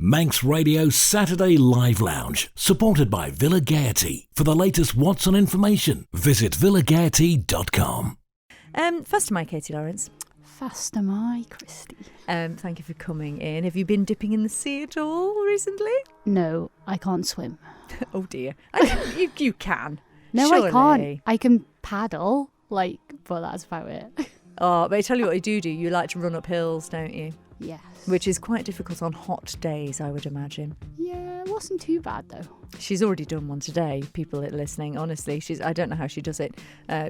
Manx Radio Saturday Live Lounge, supported by Villa Gaiety. For the latest What's On information, visit villagaiety.com. First am I, Katie Lawrence. Fast am I, Christy. Thank you for coming in. Have you been dipping in the sea at all recently? No, I can't swim. Oh dear. You can. No, Surely. I can't. I can paddle, but that's about it. Oh, but I tell you what you do. You like to run up hills, don't you? Yes. Which is quite difficult on hot days, I would imagine. Yeah, it wasn't too bad though. She's already done one today, people listening. Honestly, I don't know how she does it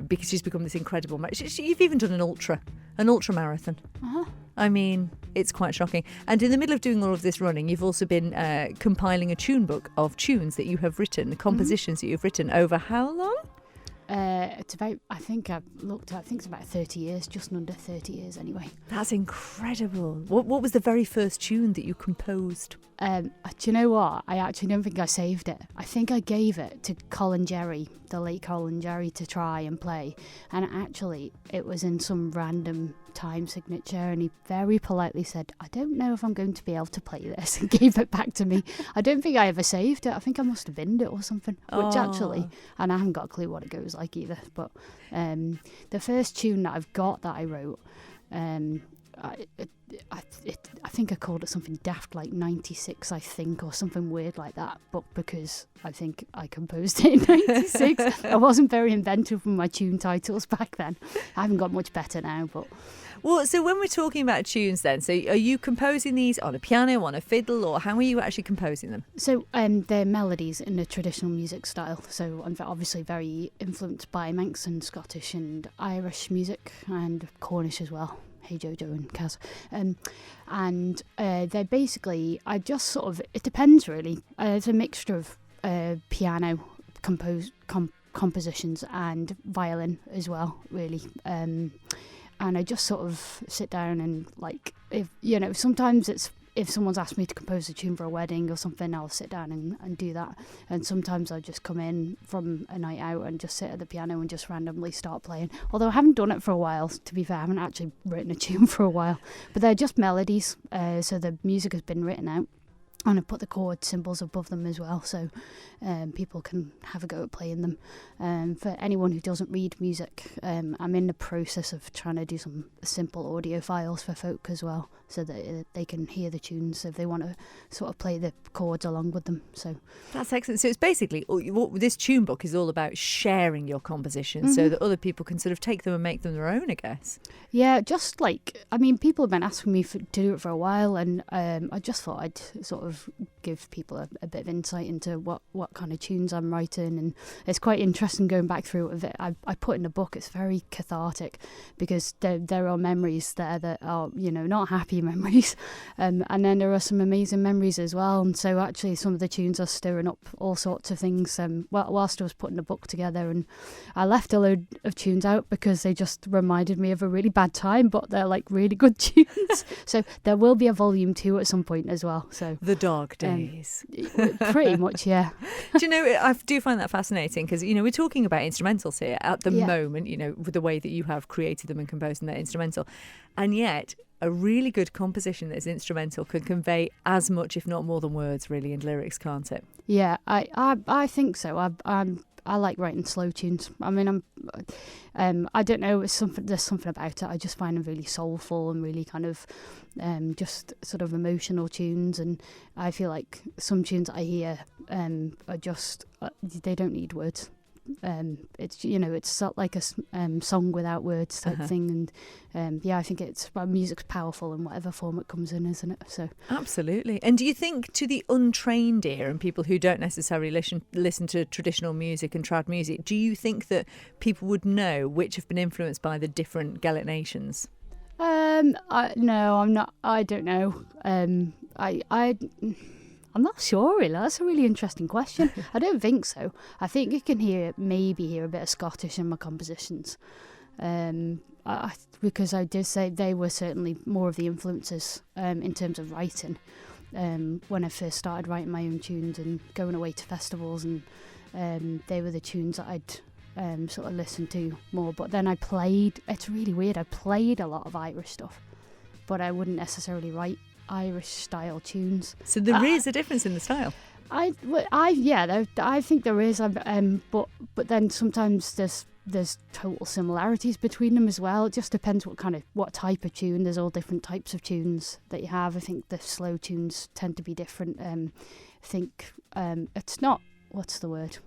because she's become this incredible. You've even done an ultra marathon. Uh-huh. I mean, it's quite shocking. And in the middle of doing all of this running, you've also been compiling a tune book of tunes that you have written, the compositions that you've written over how long? It's about, I think it's about 30 years, just under 30 years anyway. That's incredible. What was the very first tune that you composed? Do you know what? I actually don't think I saved it. I think I gave it to Colin Jerry, the late Colin Jerry, to try and play. And actually, it was in some random time signature, and he very politely said, I don't know if I'm going to be able to play this, and gave it back to me. I don't think I ever saved it. I think I must have binned it or something, which actually, and I haven't got a clue what it goes like either. But the first tune that I've got that I wrote, I think I called it something daft like 96, I think, or something weird like that. But because I think I composed it in 96, I wasn't very inventive with my tune titles back then. I haven't got much better now, but... Well, so when we're talking about tunes then, so are you composing these on a piano, on a fiddle, or how are you actually composing them? So they're melodies in the traditional music style. So I'm obviously very influenced by Manx and Scottish and Irish music and Cornish as well. Hey Jojo and Kaz. And they're basically, I just sort of, it depends really. It's a mixture of piano compositions and violin as well, really. And I just sort of sit down and sometimes it's, if someone's asked me to compose a tune for a wedding or something, I'll sit down and do that. And sometimes I just come in from a night out and just sit at the piano and just randomly start playing. Although I haven't done it for a while, to be fair. I haven't actually written a tune for a while. But they're just melodies, so the music has been written out. And I put the chord symbols above them as well, so people can have a go at playing them. For anyone who doesn't read music, I'm in the process of trying to do some simple audio files for folk as well, so that they can hear the tunes if they want to sort of play the chords along with them. So that's excellent. So it's basically, what this tune book is all about, sharing your compositions so that other people can sort of take them and make them their own, I guess. Yeah, just people have been asking me to do it for a while, and I just thought I'd sort of give people a bit of insight into what kind of tunes I'm writing, and it's quite interesting going back through it. I put in the book, it's very cathartic because there are memories there that are, not happy memories, and then there are some amazing memories as well. And so actually some of the tunes are stirring up all sorts of things whilst I was putting the book together, and I left a load of tunes out because they just reminded me of a really bad time, but they're really good tunes. So there will be a volume 2 at some point as well. So the dog days. Pretty much, yeah. Do you know, I do find that fascinating because, we're talking about instrumentals here at the moment, with the way that you have created them and composed them, they're instrumental. And yet, a really good composition that is instrumental can convey as much, if not more than words, really, in lyrics, can't it? Yeah, I think so. I like writing slow tunes. I mean, I don't know, there's something about it. I just find them really soulful and really kind of just sort of emotional tunes. And I feel like some tunes I hear are just, they don't need words. It's it's sort of like a song without words type thing, and I think music's powerful in whatever form it comes in, isn't it? So absolutely. And do you think, to the untrained ear and people who don't necessarily listen to traditional music and trad music, do you think that people would know which have been influenced by the different Gaelic nations? No, I'm not. I don't know. I'm not sure, really. That's a really interesting question. I don't think so. I think you can maybe hear a bit of Scottish in my compositions. Because I did say they were certainly more of the influences in terms of writing. When I first started writing my own tunes and going away to festivals, and they were the tunes that I'd sort of listened to more. But then it's really weird, I played a lot of Irish stuff, but I wouldn't necessarily write Irish style tunes. So there is a difference in the style. I think there is. But then sometimes there's total similarities between them as well. It just depends what type of tune. There's all different types of tunes that you have. I think the slow tunes tend to be different. I think it's not, what's the word?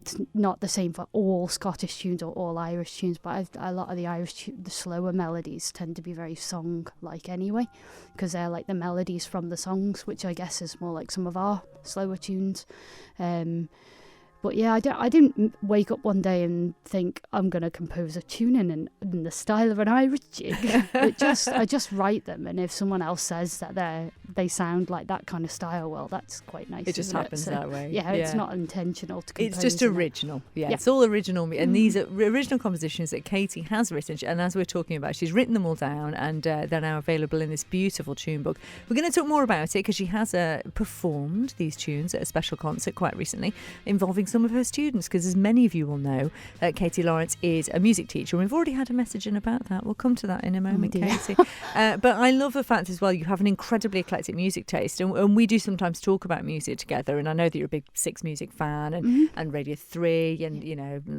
It's not the same for all Scottish tunes or all Irish tunes, but a lot of the slower melodies tend to be very song-like anyway, because they're like the melodies from the songs, which I guess is more like some of our slower tunes. But yeah, I didn't wake up one day and think I'm going to compose a tune in the style of an Irish jig. I just write them, and if someone else says that they sound like that kind of style, well, that's quite nice. It just happens that way. Yeah, it's not intentional to compose. It's just original. Yeah, it's all original. And these are original compositions that Katie has written. And as we're talking about, she's written them all down, and they're now available in this beautiful tune book. We're going to talk more about it because she has performed these tunes at a special concert quite recently involving some of her students, because as many of you will know, Katie Lawrence is a music teacher. We've already had a message in about that. We'll come to that in a moment, Katie. But I love the fact as well you have an incredibly eclectic music taste, and we do sometimes talk about music together, and I know that you're a big Six Music fan and Radio 3 and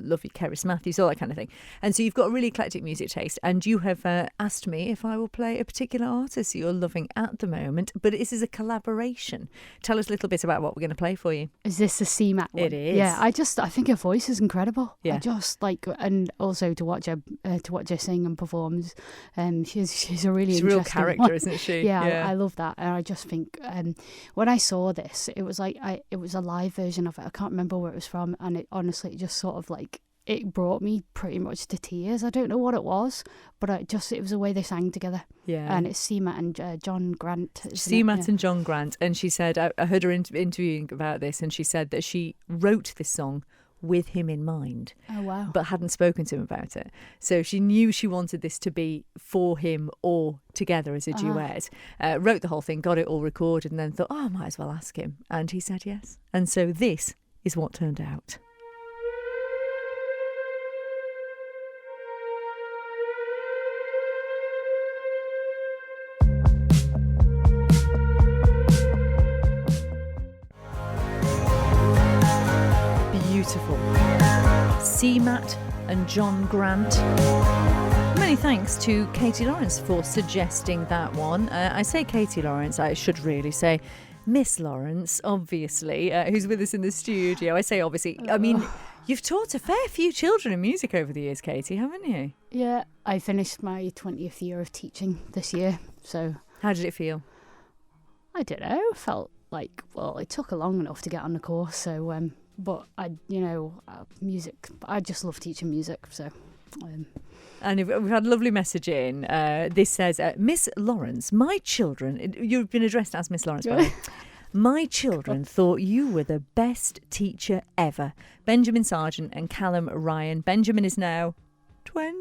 love your Keris Matthews, all that kind of thing. And so you've got a really eclectic music taste, and you have asked me if I will play a particular artist that you're loving at the moment, but this is a collaboration. Tell us a little bit about what we're going to play for you. Is this the CMAT one? It is. Yeah, I think her voice is incredible. Yeah. I just like, and also to watch her sing and perform. She's a really she's interesting a real character, one. isn't she? Yeah. I love that, and I just think when I saw this, it was like it was a live version of it. I can't remember where it was from, and it honestly just sort of like it brought me pretty much to tears. I don't know what it was, but it was the way they sang together. Yeah. And it's CMAT and John Grant. CMAT and John Grant. And she said, I heard her interviewing about this, and she said that she wrote this song with him in mind. Oh, wow. But hadn't spoken to him about it. So she knew she wanted this to be for him or together as a duet. Wrote the whole thing, got it all recorded, and then thought, I might as well ask him. And he said yes. And so this is what turned out. Beautiful. CMAT and John Grant. Many thanks to Katie Lawrence for suggesting that one. I say Katie Lawrence, I should really say Miss Lawrence, obviously, who's with us in the studio. I say obviously. I mean, you've taught a fair few children in music over the years, Katie, haven't you? Yeah, I finished my 20th year of teaching this year. So how did it feel? I don't know. Felt like, well, it took long enough to get on the course, so but music, I just love teaching music, so and we've had a lovely message in. This says, Miss Lawrence, my children, you've been addressed as Miss Lawrence, by the way. My children thought you were the best teacher ever. Benjamin Sargent and Callum Ryan. Benjamin is now 20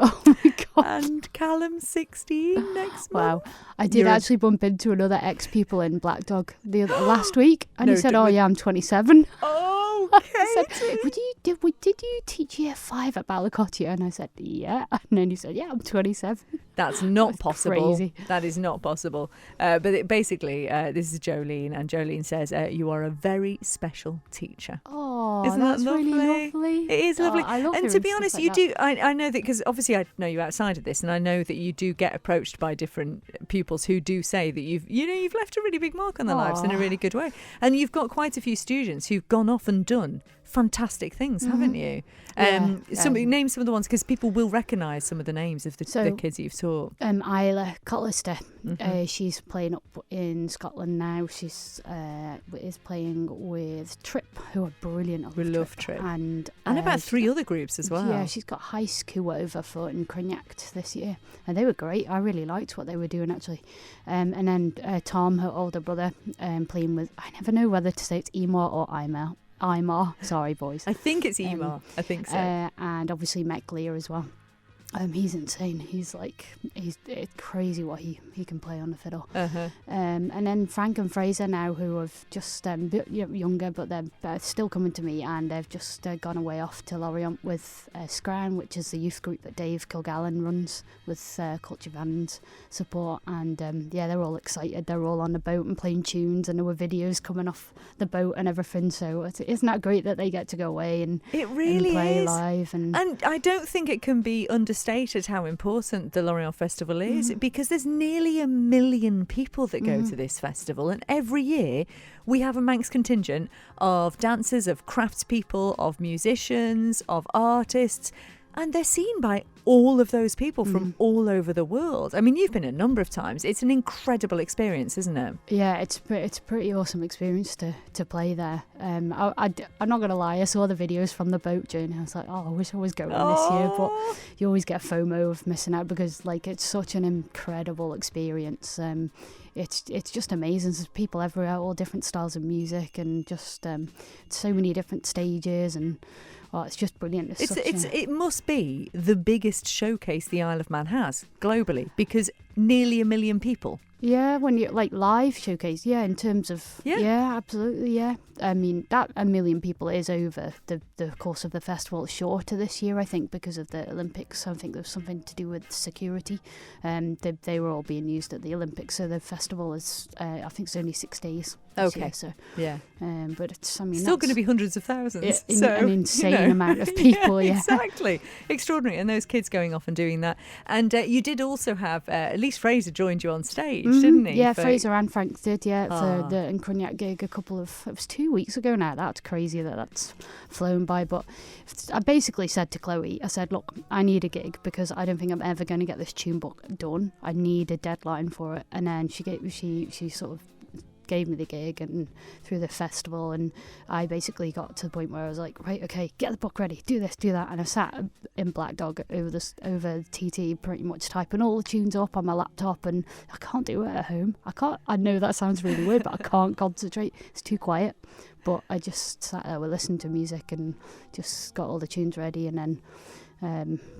oh my God. And Callum 16 next month. Wow. I did actually bump into another ex-pupil in Black Dog last week, and he said, I'm 27. Oh, I said, did you teach year 5 at Ballycotia? And I said, yeah. And then he said, yeah, I'm 27. That's not possible. Crazy. That is not possible. But basically, this is Jolene, and Jolene says, you are a very special teacher. Oh, isn't that's that lovely? Really lovely. It is lovely. I love and to be honest, like you that. do. I know that because obviously I know you outside of this, and I know that you do get approached by different pupils who do say that you've left a really big mark on their lives in a really good way, and you've got quite a few students who've gone off and done fantastic things, haven't you? Name some of the ones, because people will recognise some of the names of the kids you've taught. Isla Collister, she's playing up in Scotland now. She's is playing with Trip, who are brilliant. We love Trip. And about 3 other groups as well. Yeah, she's got High School over for in Crignacht this year, and they were great. I really liked what they were doing, actually. And then Tom, her older brother, playing with, I never know whether to say it's Emar or Imar. Sorry, boys. I think it's Emar. I think so. And obviously Met Gleer as well. He's insane. He's it's crazy what he can play on the fiddle. Uh-huh. And then Frank and Fraser now, who have just younger, but they're still coming to me, and they've just gone away off to Lorient with Scran, which is the youth group that Dave Kilgallen runs with Culture Band's support. And they're all excited. They're all on the boat and playing tunes, and there were videos coming off the boat and everything. So isn't that great that they get to go away and it really play is live? And I don't think it can be understated how important the Lorient Festival is, because there's nearly 1 million people that go to this festival, and every year we have a Manx contingent of dancers, of craftspeople, of musicians, of artists, and they're seen by all of those people from all over the world. I mean, you've been a number of times. It's an incredible experience, isn't it? Yeah, it's a pretty awesome experience to play there. I'm not going to lie, I saw the videos from the boat journey. I was like, I wish I was going this year, but you always get FOMO of missing out, because it's such an incredible experience. It's just amazing. There's people everywhere, all different styles of music, and just so many different stages, and it's just brilliant. It must be the biggest showcase the Isle of Man has globally, because nearly 1 million people. Yeah, when you live showcase, in terms of absolutely, yeah. I mean, that 1 million people is over the course of the festival. It's shorter this year, I think, because of the Olympics. I think there was something to do with security. They were all being used at the Olympics, so the festival is, I think, it's only 6 days. Okay. Year, so yeah. But it's, I mean, still going to be hundreds of thousands. An insane amount of people. Yeah, exactly, extraordinary. And those kids going off and doing that. And you did also have at least Fraser joined you on stage, didn't he? Yeah, Fraser and Frank did. Yeah, for the Incroniac gig it was 2 weeks ago now. That's crazy that's flown by. But I basically said to Chloe, I said, look, I need a gig, because I don't think I'm ever going to get this tune book done. I need a deadline for it. And then she sort of gave me the gig and through the festival, and I basically got to the point where I was like, right, okay, get the book ready, do this, do that, and I sat in Black Dog over TT pretty much typing all the tunes up on my laptop, and I can't do it at home. I know that sounds really weird, but I can't concentrate. It's too quiet. But I just sat there, listening to music, and just got all the tunes ready, and then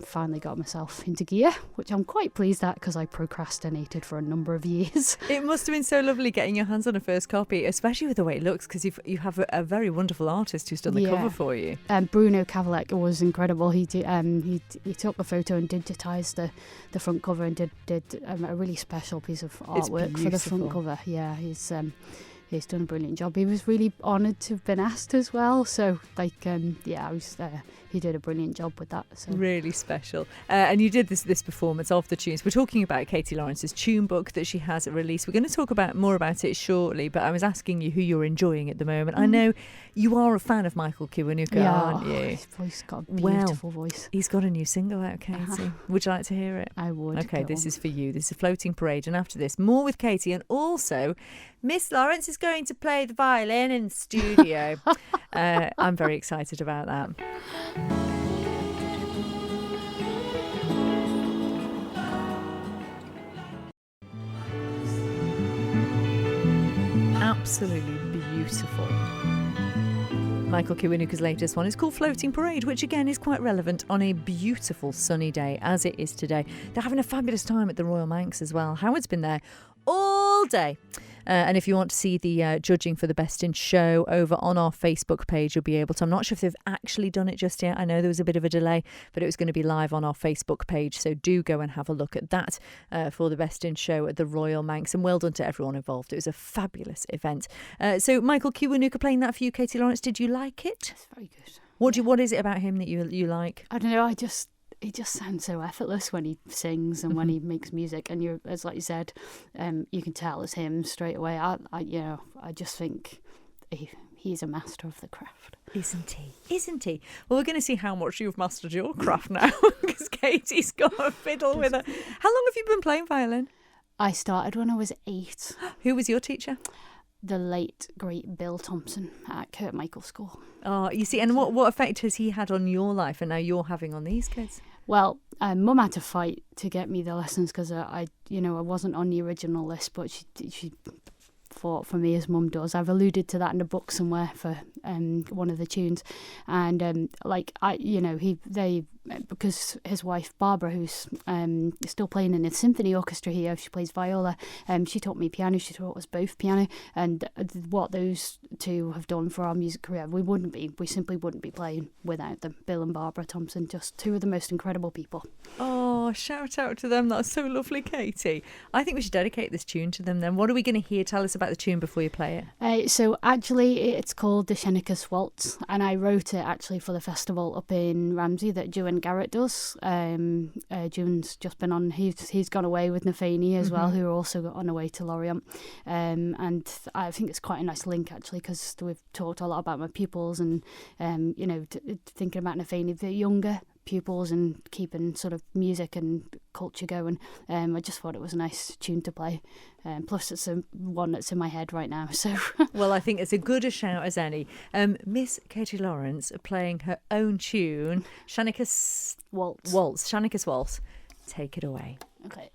finally got myself into gear, which I'm quite pleased at, because I procrastinated for a number of years. It must have been so lovely getting your hands on a first copy, especially with the way it looks, because you have a very wonderful artist who's done the cover for you. Bruno Kavalek was incredible. He took a photo and digitised the front cover, and did a really special piece of artwork for the front cover. Yeah, he's done a brilliant job. He was really honoured to have been asked as well. So, he did a brilliant job with that. So. Really special. And you did this performance of the tunes. We're talking about Katie Lawrence's tune book that she has released. We're going to talk more about it shortly, but I was asking you who you're enjoying at the moment. I know you are a fan of Michael Kiwanuka, aren't you? His voice got a beautiful voice. He's got a new single out, Katie. Would you like to hear it? I would. Okay, this is for you. This is Floating Parade, and after this, more with Katie, and also Miss Lawrence is going to play the violin in the studio. I'm very excited about that. Absolutely beautiful. Michael Kiwanuka's latest one is called Floating Parade, which again is quite relevant on a beautiful sunny day as it is today. They're having a fabulous time at the Royal Manx as well. Howard's been there all day. And if you want to see the judging for the Best in Show over on our Facebook page, you'll be able to. I'm not sure if they've actually done it just yet. I know there was a bit of a delay, but it was going to be live on our Facebook page. So do go and have a look at that for the Best in Show at the Royal Manx. And well done to everyone involved. It was a fabulous event. So Michael Kiwanuka playing that for you, Katie Lawrence. Did you like it? It's very good. What is it about him that you like? I don't know. He just sounds so effortless when he sings and when he makes music, and as like you said, you can tell it's him straight away. I just think he's a master of the craft, isn't he? Well, we're going to see how much you've mastered your craft now, because Katie's got a fiddle with her. How long have you been playing violin? I started when I was 8. Who was your teacher? The late great Bill Thompson at Kurt Michael School. Oh, you see, and what effect has he had on your life, and now you're having on these kids? Well, Mum had to fight to get me the lessons, because I wasn't on the original list, but she for me as mum does. I've alluded to that in a book somewhere for one of the tunes, and because his wife Barbara, who's still playing in the symphony orchestra here, she plays viola. She taught me piano. She taught us both piano, and what those two have done for our music career, we simply wouldn't be playing without them. Bill and Barbara Thompson, just two of the most incredible people. Oh, shout out to them. That's so lovely, Katie. I think we should dedicate this tune to them then. What are we going to hear? Tell us about the tune before you play it. So actually it's called the Scheneckes Waltz, and I wrote it actually for the festival up in Ramsey that Joe and Garrett does. June's just been on, he's gone away with Nafani as well, who are also on the way to Lorient, and I think it's quite a nice link actually, because we've talked a lot about my pupils and thinking about Nafani, the younger pupils, and keeping sort of music and culture going. I just thought it was a nice tune to play, plus it's one that's in my head right now, so well, I think it's as good a shout as any. Miss Katie Lawrence playing her own tune, Scheneckes Waltz. Take it away. Okay.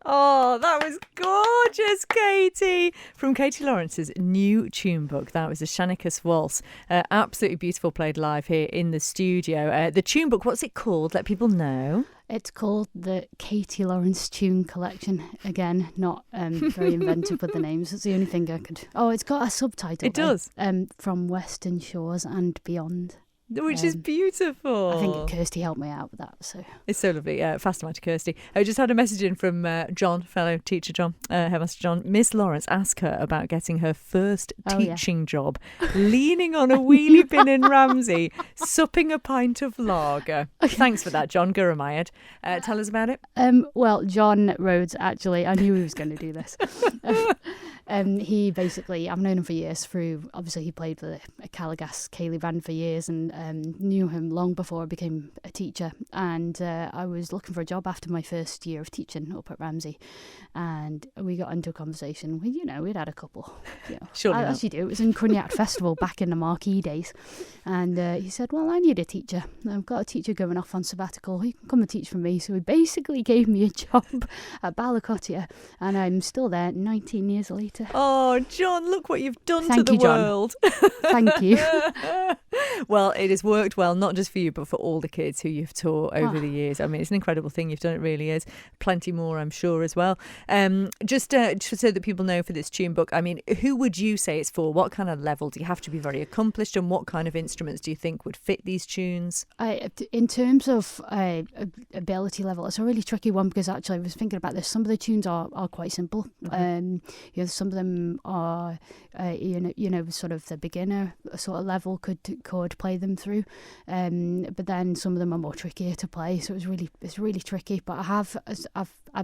Oh, that was gorgeous, Katie. From Katie Lawrence's new tune book, that was the Scheneckes Waltz. Absolutely beautiful, played live here in the studio. The tune book, what's it called? Let people know. It's called the Katie Lawrence Tune Collection. Again, not very inventive with the names. It's the only thing I could... Oh, it's got a subtitle. It does. From Western Shores and Beyond. Which is beautiful. I think Kirsty helped me out with that. So it's so lovely. Faster to Kirsty. I just had a message in from John, fellow teacher John, Headmaster John. Miss Lawrence asked her about getting her first teaching job, leaning on a wheelie bin in Ramsey, supping a pint of lager. Thanks for that, John Gurmayed. Tell us about it. Well, John Rhodes, actually, I knew he was going to do this. He basically, I've known him for years through, obviously he played for the Caligas Ceilidh band for years, and knew him long before I became a teacher. And I was looking for a job after my first year of teaching up at Ramsey, and we got into a conversation. We'd had a couple. Surely as you do. It was in Cunyatt Festival back in the Marquee days, and he said, "Well, I need a teacher. I've got a teacher going off on sabbatical. You can come and teach for me." So he basically gave me a job at Ballacottia, and I'm still there 19 years later. Oh, John, look what you've done Thank to the you, John. world. Thank you. Well, it has worked well, not just for you, but for all the kids who you've taught over the years. I mean, it's an incredible thing you've done. It really is. Plenty more, I'm sure, as well. Just so that people know for this tune book, I mean, who would you say it's for? What kind of level? Do you have to be very accomplished? And what kind of instruments do you think would fit these tunes? In terms of ability level, it's a really tricky one, because actually I was thinking about this. Some of the tunes are quite simple. Some some of them are, sort of the beginner sort of level could play them through, but then some of them are more trickier to play. So it's really tricky. But I've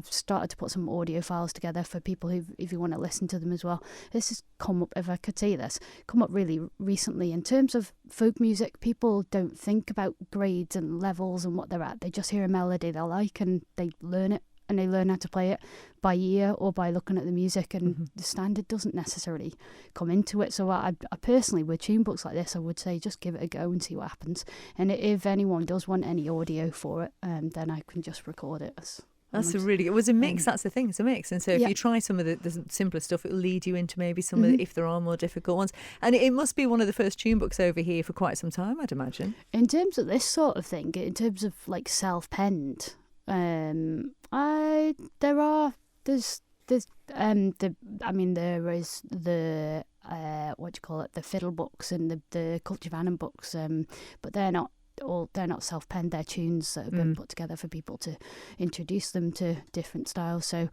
started to put some audio files together for people if you want to listen to them as well. This has come up, if I could say this, come up really recently in terms of folk music. People don't think about grades and levels and what they're at. They just hear a melody they like and they learn it. And they learn how to play it by ear or by looking at the music, and the standard doesn't necessarily come into it. So I personally, with tune books like this, I would say just give it a go and see what happens. And if anyone does want any audio for it, then I can just record it. It was a mix. That's the thing, it's a mix. And so if you try some of the simpler stuff, it'll lead you into maybe some of if there are more difficult ones. And it must be one of the first tune books over here for quite some time, I'd imagine. In terms of this sort of thing, in terms of like self-penned, there is the the fiddle books and the Culture Vannon books, but they're not self-penned. They're tunes that have been put together for people to introduce them to different styles. So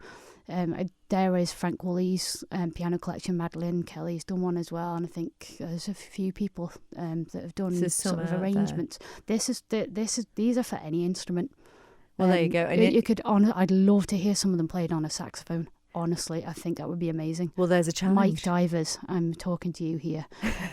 there is Frank Woolley's piano collection. Madeline Kelly's done one as well, and I think there's a few people that have done sort of arrangements. These are for any instrument. Well, there you go. And I'd love to hear some of them played on a saxophone. Honestly, I think that would be amazing. Well, there's a challenge. Mike Divers, I'm talking to you here.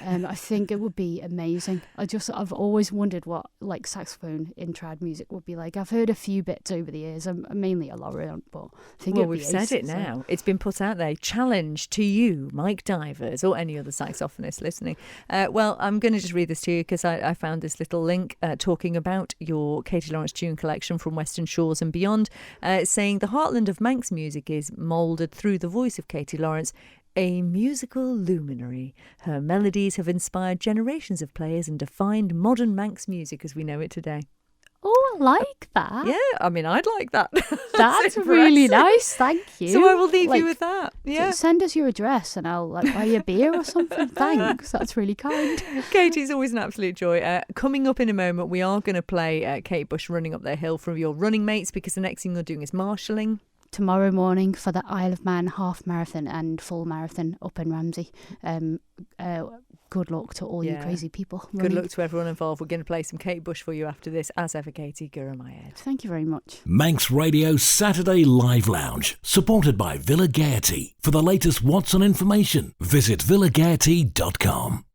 I think it would be amazing. I've always wondered what like saxophone in trad music would be like. I've heard a few bits over the years. I'm mainly a Laureate, but I think we've said it now. It's been put out there. Challenge to you, Mike Divers, or any other saxophonist listening. Well, I'm going to just read this to you because I found this little link talking about your Katie Lawrence tune collection from Western Shores and beyond, saying the heartland of Manx music is moulded through the voice of Katie Lawrence, a musical luminary. Her melodies have inspired generations of players and defined modern Manx music as we know it today. Oh, I like that. Yeah, I mean, I'd like that. That's really nice. Thank you. So I will leave you with that. Yeah. Send us your address and I'll buy you a beer or something. Thanks. That's really kind. Katie's always an absolute joy. Coming up in a moment, we are going to play Kate Bush Running Up Their Hill from your running mates, because the next thing you're doing is marshalling. Tomorrow morning for the Isle of Man half marathon and full marathon up in Ramsey. Good luck to all you crazy people running. Good luck to everyone involved. We're going to play some Kate Bush for you after this. As ever, Katie, Gura my head. Thank you very much. Manx Radio Saturday Live Lounge, supported by Villa Gaiety. For the latest What's On information, visit villagaiety.com.